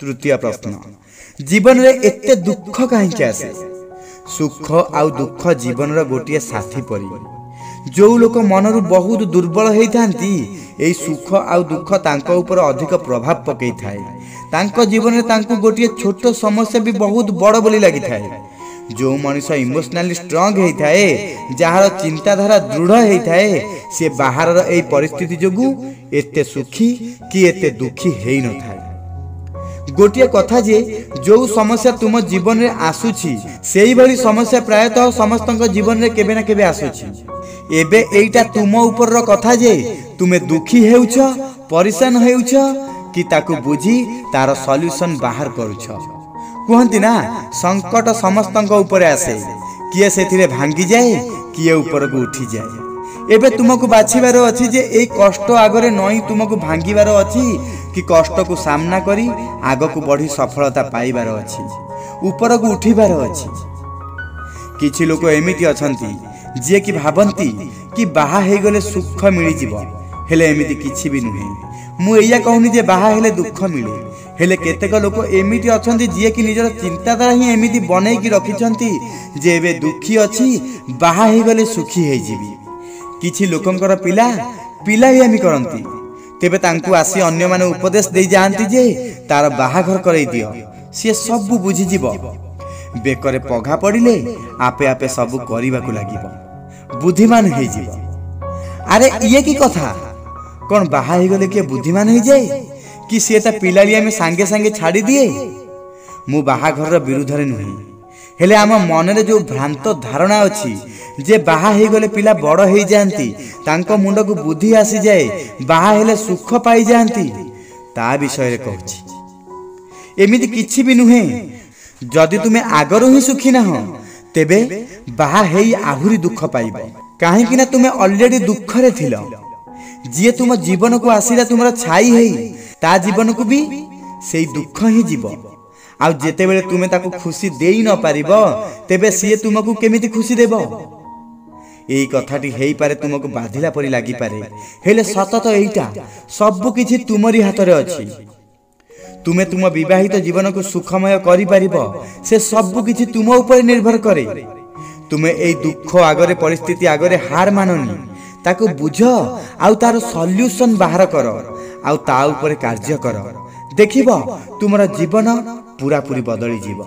तृतीय प्रश्न, जीवन रे एते दुख कहीं आसे? सुख आउ दुख जीवन रो गोटिए साथी परी। जो लोक मनरु बहुत दुर्बल होइथांती एई सुख आउ दुख तांको ऊपर अधिक प्रभाव पकई थाए। तांको जीवन रे तांको गोटिए छोट समस्या भी बहुत बड़ बोली लागि थाए। जो मनुष्य इमोशनली स्ट्रांग होई थाए, जहार चिंताधारा दृढ़ होई थाए, से बाहर रो एई परिस्थिति जोगु एते सुखी कि एते दुखी हेई न थाए। गोटिए कथा जे जो समस्या तुम जीवन रे आसुछि सेही भली समस्या प्रायतः समस्तक जीवन रे केबे ना केबे आसुछि। एबे एइटा तुम ऊपर रो कथा जे तुमे दुखी हेउछ, परेशान हेउछ कि ताकु बुझी तार सॉल्यूशन बाहर करूछ। कहंती ना संकट समस्तक ऊपर आसे, किए सेथिरे भांगी जाए, किए ऊपर को उठी जाए। एबे तुमको बाछिबार अछि जे ए कष्ट आगरे नई तुमको भांगीबार अछि कि कष्ट को सामना करी आग को बढ़ी सफलता पाइबार अछि, ऊपर को उठीबार अछि। किछि लोक एमिति अछंती जे कि भाबंती कि बाहा हे गले सुख मिली जिवो, हेले एमिति किछि भी नुहे। मु एया कहूनी जे बाहा हेले दुख मिले, हेले केतेक लोक एमिति अछंती जे कि निजर चिंताधारा ही एमिति बनै कि रखिछंती जे एबे दुखी अछि, बाहा हे गले सुखी हे जिवि। किछि लोकंकर पिला ही आमी करंती, तेबे तांकु आसी अन्य माने उपदेश दे जानती जे तार बाहाघर करई दियो, सी सब बुझी जीवो। बेकरे पघा पड़िले आपे आपे सब करिबा को लागिबो, बुद्धिमान हे जीवो। अरे ये की कथा, कोन बाहा हे गले के बुद्धिमान हे जाए कि सी ता पिलालिया में सांगे सांगे छाड़ी दिए? मु बाहाघर रो विरुद्ध रे नुही, हेले आम मन रे जो भ्रांत धारणा अछि जे बाहा हे गले पिला बड़ हे जानती, तांको मुंड को बुद्धि आसी जाए, बाहा हेले सुख पाई जानती, ता विषय रे कहूची। एमिति किछि भी नुहे। जदि तुमे आगरो ही सुखी ना हो, तेबे बाहा हेई आहुरी दुख पाइबो। काहे कि ना तुमे ऑलरेडी दुख रे थिलो। जे तुम जीवन को आसीला तुमरा छाई हेई, ता जीवन को भी सेई दुख ही जीवो। आ जेते बेले तुमे ताको खुशी देई न पारिबो, तेबे सिए तुमको केमिति खुशी देबो? एई कथाटी हेई पारे तुमको बाधिला परि लागि पारे, हेले सतत एइटा सब किछि तुमरी हाथ रे अछि। तुमे तुम विवाहित जीवन को सुखमय करि पारिबो, से सब किछि तुम ऊपर निर्भर करे। तुमे एई दुख आगरे परिस्थिति आगरे हार माननी, ताको बुझ आउ तार सॉल्यूशन बाहर कर, आउ ता ऊपर कार्य कर। देखिबो तुमरा जीवन पूरा पूरी बदली जीवो।